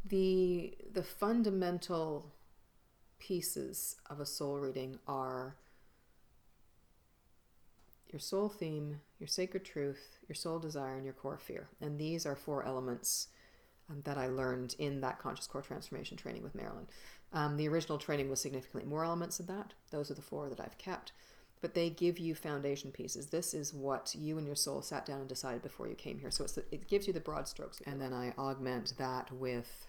The fundamental pieces of a soul reading are your soul theme, your sacred truth, your soul desire, and your core fear. And these are 4 elements that I learned in that Conscious Core Transformation training with Marilyn. The original training was significantly more elements of that. Those are the 4 that I've kept. But they give you foundation pieces. This is what you and your soul sat down and decided before you came here. So it gives you the broad strokes. And then I augment that with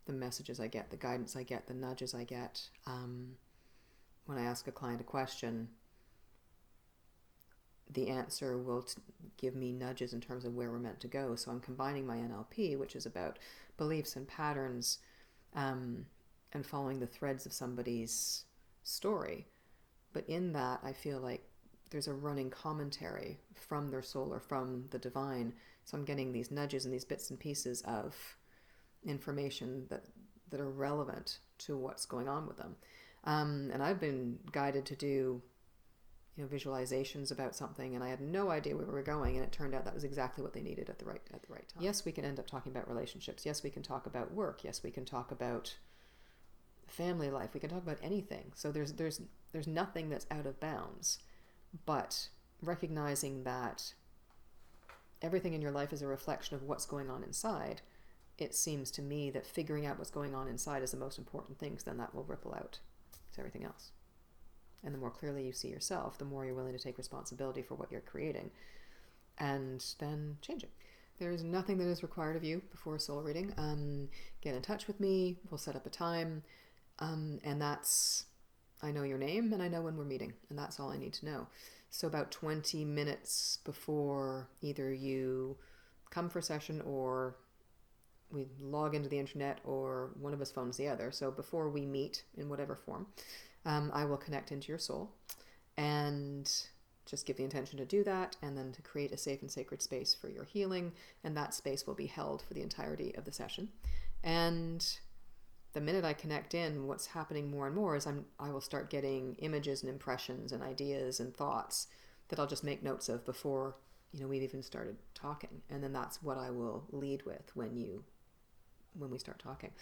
the messages I get, the guidance I get, the nudges I get. When I ask a client a question, the answer will give me nudges in terms of where we're meant to go. So I'm combining my NLP, which is about beliefs and patterns, and following the threads of somebody's story. But in that, I feel like there's a running commentary from their soul or from the divine. So I'm getting these nudges and these bits and pieces of information that are relevant to what's going on with them. And I've been guided to do visualizations about something, and I had no idea where we were going, and it turned out that was exactly what they needed at the right time. Yes, we can end up talking about relationships. Yes, we can talk about work. Yes, we can talk about family life. We can talk about anything. So there's nothing that's out of bounds, but recognizing that everything in your life is a reflection of what's going on inside, it seems to me that figuring out what's going on inside is the most important thing, because then that will ripple out to everything else. And the more clearly you see yourself, the more you're willing to take responsibility for what you're creating and then change it. There is nothing that is required of you before a soul reading. Get in touch with me. We'll set up a time. And that's, I know your name and I know when we're meeting, and that's all I need to know. So about 20 minutes before either you come for a session or we log into the internet or one of us phones the other. So before we meet in whatever form, I will connect into your soul and just give the intention to do that, and then to create a safe and sacred space for your healing, and that space will be held for the entirety of the session. And the minute I connect in, what's happening more and more is I will start getting images and impressions and ideas and thoughts that I'll just make notes of before we've even started talking, and then that's what I will lead with when we start talking.